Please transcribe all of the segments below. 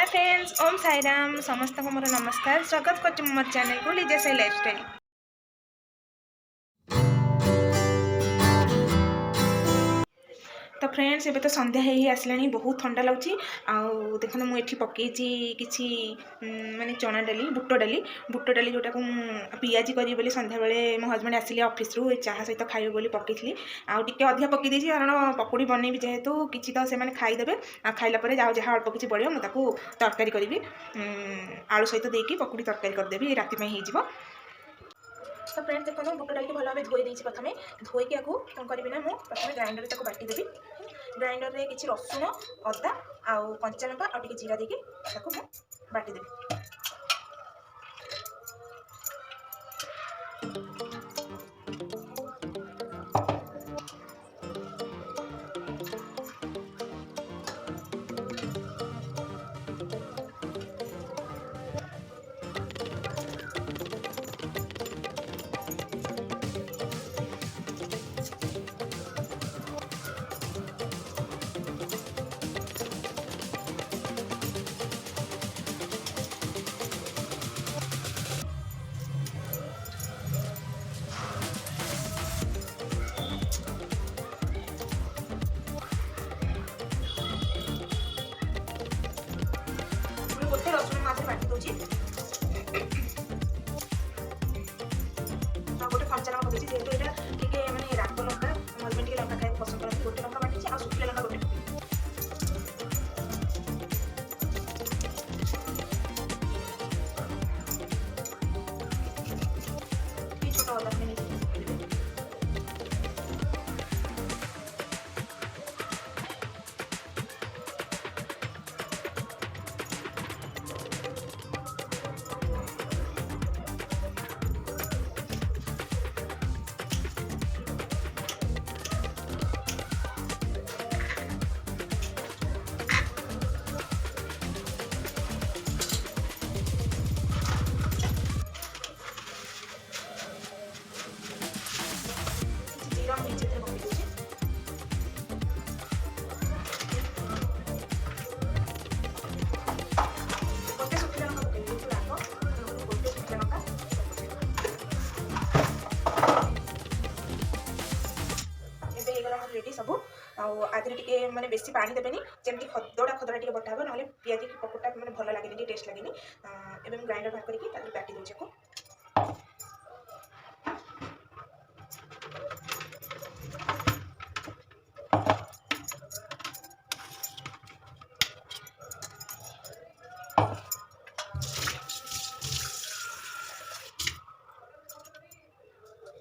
Hi friends, Om Sairam समस्त को मोर नमस्कार। स्वागत कर मोर चैनल को लीजा साई लाइफस्टाइल। तो फ्रेंड्स एबे तो संध्या ही आसला बहुत ठंडा लगुच। देख मुझे पकई कि माने चना डाली बुट डाली जोटा को पियाजी करी बोली संध्या बेले मो हजबैंड आसिले ऑफिस रु चाहा सहित खाइबे बोली पकई आगे अधिक पकई देछि कारण पकोड़ी बनैबी जेहेतु किछि तो से खाईदेवे खाइला परे जहाँ अल्प किछि बढ़ियो मुझे तरकारी करी आलू सहित देकी पकोड़ी तरकारी करदेवी राति हो। तो फ्रेंड्स देखो बुट डाल भल भाव धोई देती प्रथम धोईकी आपको कौन करी ना मुझे प्रथम ग्राइंडर तक बाटीदेवी ग्राइंडर में किसी रसुण अदा आउ कंचा लंका आउ जीरा देकी बाटीदेवी। गोटे रसुण मात्र बाटी दूसरी गोटे कंचा लंका पकड़ी जेहतु यहाँ टे मैंने राग लंका हजबैंड टे लंका खाया पसंद करते गोटे लंका बाटी आ शुखिला लंका गोटे छोट अदा जीरा नीचे पकई दूसरी गोटे शुखिला लंका पकई दूसरी राग गोटे शुखिला लंका रेडी सब आधे टे मैंने बेसी पानी देवेनि जमी खदड़ा खदड़ा टे बटा हो ना पियाजी पकोड़ा मैंने भल लगे टेस्ट लगे एवं ग्राइंडर बाहर करके बाटी दूचे को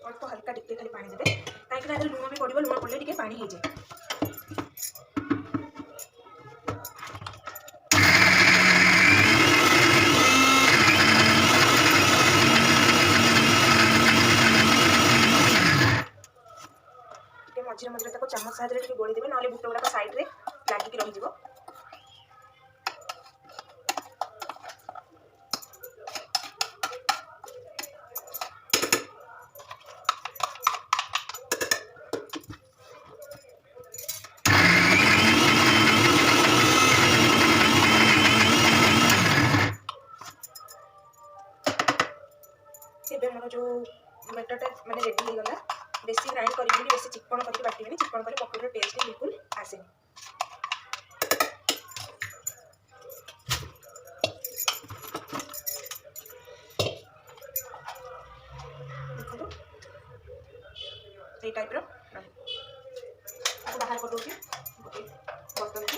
अल्प हल्का टिके खाली पानी देते कहीं लुण भी पड़ो लुण पड़े टे पानी हो जाए। मझे मझे चामच साहाय्य गोली देवे ना बुट गुड़ाक साइड में लगिक रही मोर जो बेटरटा मैंने रेडी हो गला बेसी ग्राइंड करी बेसी चिकन करके बाटी चिकन कले पकोड़ी टेस्ट बिल्कुल आसे। देखो ये टाइप बाहर कर दूसरी बर्तन की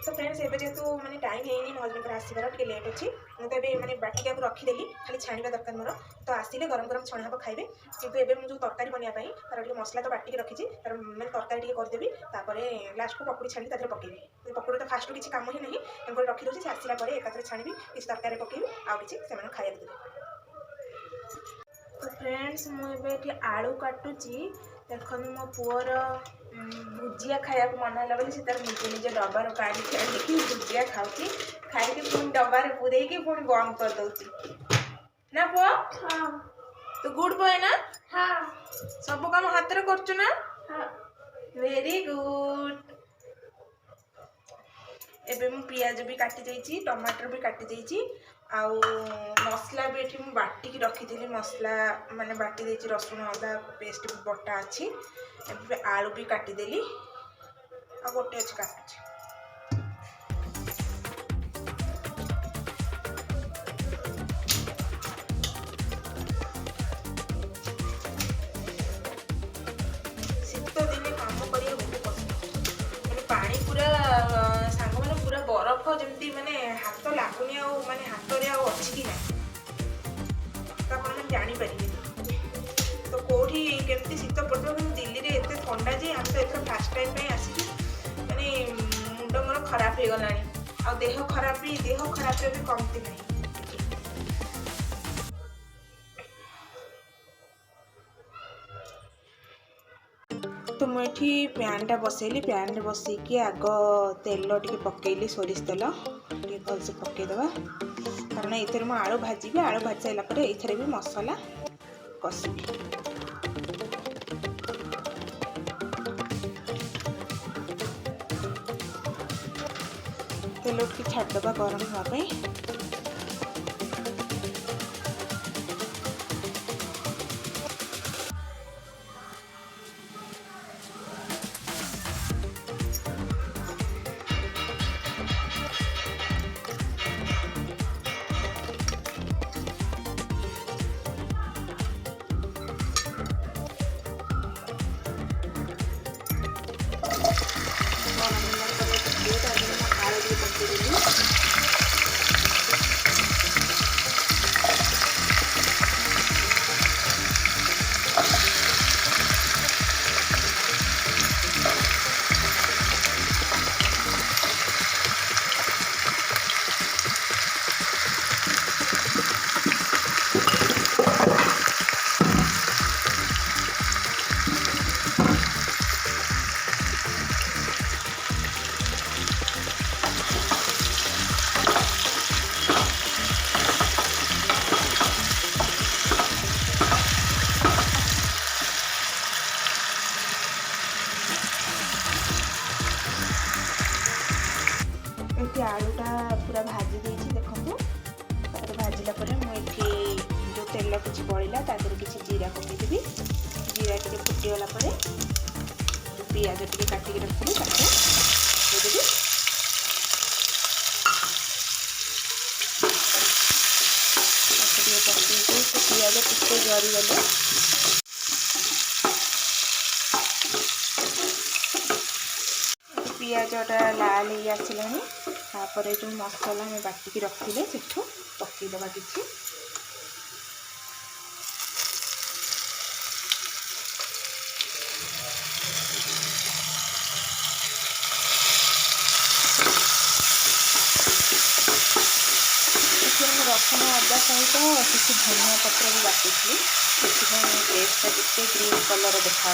तो फ्रेंड्स एबे जेतु माने टाइम हेनी मो हजबैंड आसबार टे लेट अच्छी मुझे एबे बाटिक रखीदेली खाली छाणा दरकार मोर तो आसिले गरम गरम छणा हम खाइबे किंतु एबे मुझे तरकारी बनाई तार टे मसला तो बाटिक रखी तार मैंने तरकारी टे करदेवी लास्ट को पकोड़ी छाणी तादेह पकेबी पकोड़ी तो फास्ट किसी काम ही नहीं तेणुकर रखीदे से आसला एकाथरे छाणी किसी तरकारी पकेबी आउ कि से खाइबा देवी। तो फ्रेंड्स मुझे आलू काटुची देखो मो पुअर भुजिया खाया मन है बोली तार निजे निजे डबार काढ़ी भुजिया खाऊँ खाई पुणी डबारे पूरे पुणी बंद कर दउची ना पुआ। हां तो गुड बॉय ना। हां सब काम हाथ रे करछु ना। हां वेरी गुड। एबे मु पियाज भी काटी देइची टमाटर भी काटी देइची आउ मसला भी एठी मु बाटी की रखी थी मसला माने बाटी देइची रसुन अदा पेस्ट भी बटा अछि। एबे आलू भी काटी देली आ गोटे अछि काटुची। शीत दिने काम करिया बहुत पसंद माने पानी पूरा सांग माने पूरा बरफ जमती माने हाथ लागुनी आ माने हाथ रे आ अछि कि ना तो आपण मन जानि परिबे। तो कोठी केमती शीत पड़तो दिल्ली रे एते ठंडा जे हम तो एथर फर्स्ट टाइम पे आसी माने मुंड मोर खराब हे गलानी आ देह खराब रे भी कमती नहीं। तो मुझे पैनटा बसैली पैन बसैकी आग तेल टे पकईली सोरिष तेल टे भलसे पकईदे कारण ये आलू भाजी आलू भाजी सारापर ये भी मसला कषिबी। तेल टे छाड़दे गरम हाँपाई ये आलूटा पूरा भाजी देती देखो भाजिला मुझे जो तेल किसी बड़ा तादेह किसी जीरा पकईदेवी जीरा टे फुटीगला पियाज टे काटिक रखी देदेवी पियाज टे जरीगले पियाजटा लाल ही आसला तापर जो मसला में बाटिकी रखिले सेठू पकईदबा किसी रसुण अदा सहित किसी धनिया पत्र भी बाटी टेस्टा टे ग्रीन कलर देखा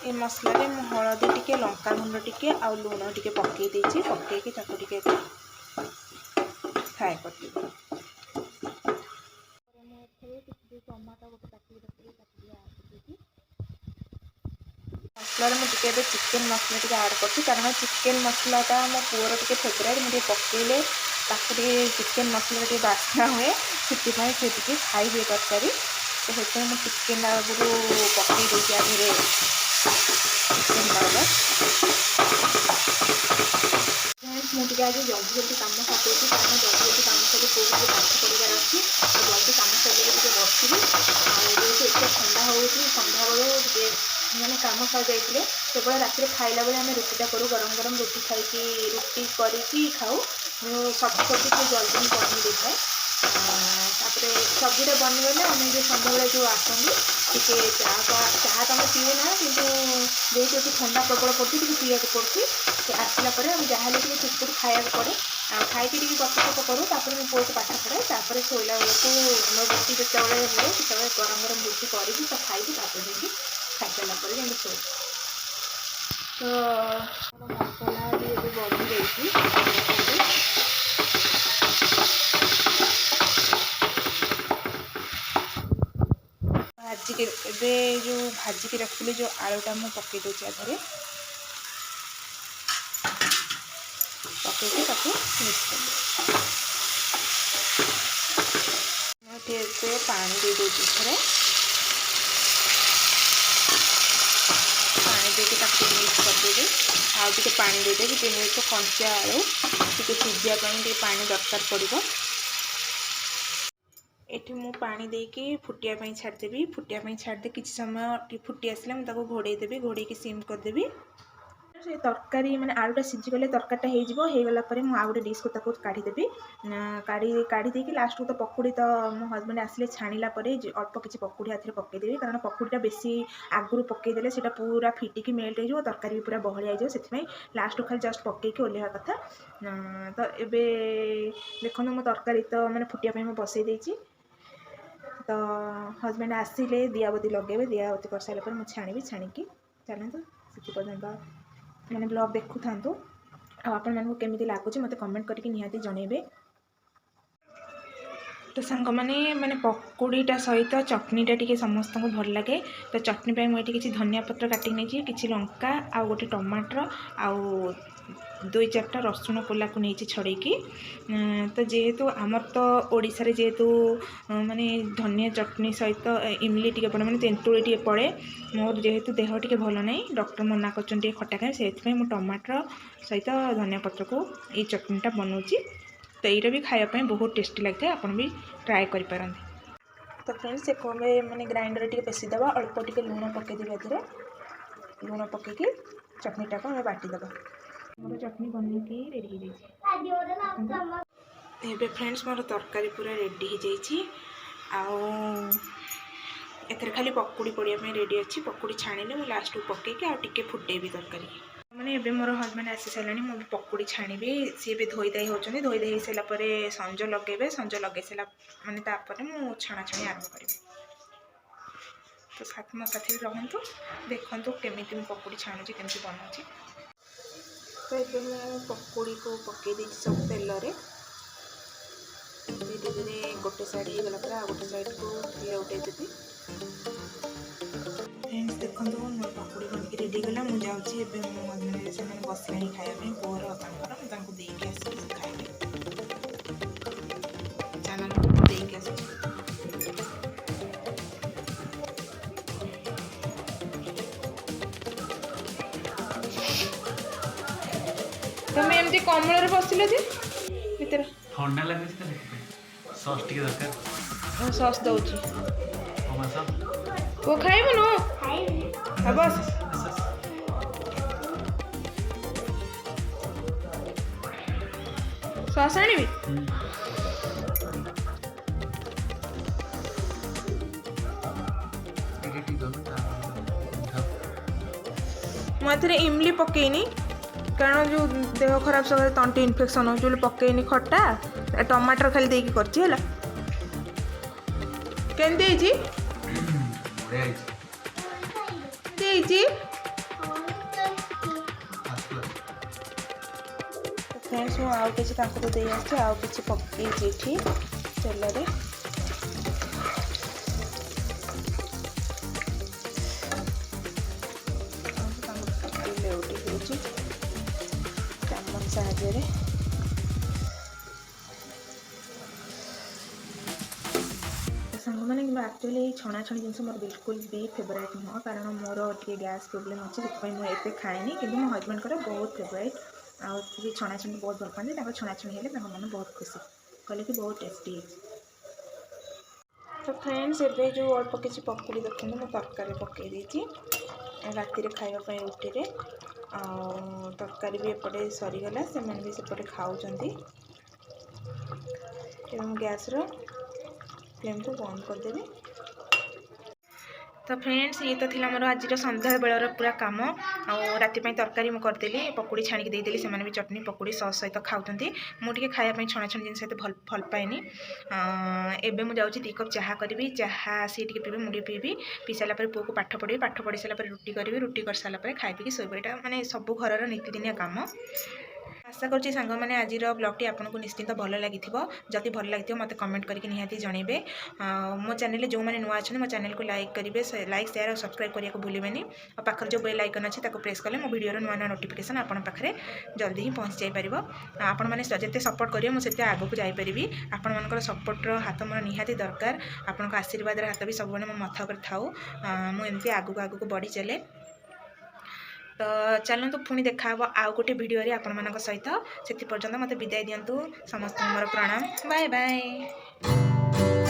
ये मसला रे हलदी टिके लंका गुंड टिके आ लुण टिके पकई देछि पकईकी ताको टिके फ्राए कर टमाटो गोटे काटिक रखी मसला मुझे चिकेन मसला टे आड कर कारण चिकेन मसलाटा मो पुअर टे फेवरेट मुझे पकईले चिकेन मसला टे बास्ना हुए से खाइबे तरकारी तो से मुझे चिकेन आगुरी पकई देती आधे चिकेन पाउडर मुझे आज जल्दी जल्दी कम सरिदेवी कारण जल्दी जल्दी कम सर कौन पाठ पढ़ार अच्छी जल्दी कम सर बसवी आते ठंडा हो सन्ध्या बेलू मैंने कम सर जाइए केवल रात खाइला बेले आम रुटीटा करूँ गरम गरम रुटी खाई रुटी करके खाऊ सब्जी सब्जी टे जल्दी बन दे थाए सब्जीटा बनगले आम जो सन्ध्या बेले जो आसती टे चाह तो पीए ना कि जेहतु ठंडा प्रबल पड़ती पीवा पड़ती आसला जहाँ चुटपुट खाया पड़े खाई गपसप करूँ मो पुआ को पाठ पढ़ाए शोला बेलू आम रुटी जिते हुए से गरम गरम रुटी करी तो खाई खाई सारा शो। तो मसला भी ये बढ़ी जाइए भाजिक जो भाजिक रखी जो आलूटा मुझे पकई दूसरी आधे पकईकि मिक्स कर पानी दे दूसरी थे पानी देके मिक्स करदेवी आउटे पानी देदेवी जेहेतु कंचा आलू टे सीझापी पानी दरकार पड़ो ये मु पानी देके फुटिया छाड़देवी फुटिया छाड़दे किसी समय फुटी आसला मुझे घोड़ेदेवी घोड़े सिम करदेवी से तरकारी माने आलूटा सीझीगले तरकारीटा होगला मुझे आउ गोटे डिश को काढ़ीदेवी काढ़ी देकी लास्ट को तो पकुड़ी तो मो हजबैंड आसिले छाणिला अल्प किसी पकुड़ी हाथ में पकईदेवी कारण पकुड़ीटा बेसी आगुरी पकईदेले से पूरा फिटिकी मेल्ट हो तरकारी भी पूरा बहलिया हो लास्ट खाली जस्ट पकईकी ओल्हा कथा तो ये देखो मो तरकारी तो मैंने फुटिया मैं बसई देती तो हजबैंड आसिले दियाबती लगे दियाबती कर सारा मुझे छाणी छाणिकी चलते से पर्यटन मैंने ब्लॉग देखु था आपण मानक केमी लगुच मत कमेंट करके निहाती जनइबे तो सांग मैंने पकुड़ीटा सहित चटनीटा टी समस्त को भल लगे तो चटनी मुझे किसी धनिया पत्र काटिक नहीं कि लंका आउ गोटे टमाटर आउ 2-4टा रसुण कोला को नहीं छड़ेकी तो जेहेतु आमर तो ओडिशा रे जेहेतु माने धनिया चटनी सहित इमली टी पड़े मैंने तेंतुड़ी टी पड़े मोर जेहेतु देह टी भल ना डॉक्टर मना कर खटा खाए से मुझे टमाटर सहित धनिया पत्र को ये चटनीटा बनाऊँगी तो ये भी खायापी बहुत टेस्टी लगे आप भी ट्राए करें तो फ्रेंड्स एक मैंने ग्राइंडर टी पेशीदेवा अल्प टे लुण पकईदेवी एथे लुण पकईकी चटनीटा को हमें बाटीदेवा मोर चटनी बनकी रेडी हो जाए फ्रेंड्स मोर तरकारी पूरा रेडी हो जाए एथर खाली पकुड़ी पड़िया रेडी अच्छी पकुड़ी छाणिले मुझे लास्ट को पकईकी आगे फुटेबी तरकारी मैंने एबे मोर हजबैंड आसी सारे मुझे पकुड़ी छाणी सी भी धोईदाई होती धोईदाई हो सारापर संज लगे संज लगे सारा मानने मुझे छाणाछाणी आरंभ करी तो साथ मो साथी रहतु देखु केमी मुझे पकुड़ी छाणुची केमी बनाऊँगी तो ये मुझे पकुड़ी को पकई सब तेल धीरे धीरे गोटे साइड होगला पर आ गोटे साइड को उठेदेवी फ्रेंड्स देखो मोर पकुड़ी बनकी रेडी गला मुझे जाऊँगी मो हजबैंड से बसला खायापी पुअर देकी आस खाए चैनल देकी आस तुम एमती कमल बसिल जे भीतर ठंडा लगे सॉस टी दरकार सॉस दउची वो खाइब नु बस सॉस आनी मुझे इमली पकईनी कारण जो देह खराब सकाल तंटी इन्फेक्शन हो पकईनी खटा टमाटर खाली देकी करछि केंदी फ्रेंड्स मुझे आउ किसी तो दे आउ किसी पकई तेल चामच साहाଯ୍ୟରେ सांग मैंने एक्चुअली छणाछणी जिन मोर बिल्कुल भी फेवरेट नुह कारण मोर टे गैस प्रोब्लेम अच्छे से मुझे खाएनी कि मो हजबैंड बहुत फेवरेट आगे छणाछणी बहुत भल पाते छणाछणी हेल्ले मन बहुत खुशी कहले कि बहुत टेस्टी है तो फ्रेंड्स एवं जो अल्प किसी पकुड़ी देखते मुझे तरकारी पकई देती राति खावाई रुटी तरकारी भी एपटे सरीगला से भी सेपटे खाऊँ गैस फ्लेम को बंद करदेवी तो फ्रेंड्स ये तो थिला मोर आज संध्या बेलर पूरा कम राति तरकारी मुझे करदेली पकुड़ी छाणिक देदेली से भी चटनी पकुड़ी सस सहित खाऊँ मुझे खायापी छणाछणी जिन भल भल पाएनि एवं मुझे जाऊँगी 2 कप चाह करी चाह सी पीबी मुझे पीबी पी सारापर पुआ को पाठ पढ़ी सारापर रुटी करी रुटी कर सारापर खाई पी शोब यहाँ मैंने सब घर नीतिदिनिया कम आशा करुँच सांग मैंने आज ब्लॉगटी आपको निश्चिंत भल लगी जदि भल लगी मत कमेंट करके निहाती जनइबे मो चैनल जो मैंने नुआ अच्छे मो चैनल को लाइक करेंगे लाइक शेयर और सब्सक्राइब करने को भूलें और पाखर जो बेल आइकन अच्छे प्रेस कले मो वीडियो नुआ नुआ नोटिफिकेशन आपन पाखे जल्दी ही पहुँची जापर आपण मैंने जिते सपोर्ट करेंगे मुझे आगे को जापरि आपण मान सपोर्टर हाथ मोर निहाती दरकार आपण आशीर्वाद हाथ भी सब मो मथा पर थाऊ मुझे आगू आगू बढ़ी चले तो चलतु पुणी देखा आउ गोटे वीडियो आपण मान सहित से पर्यंत मत विदाय दिंतु समस्त मोर प्रणाम बाय बाय।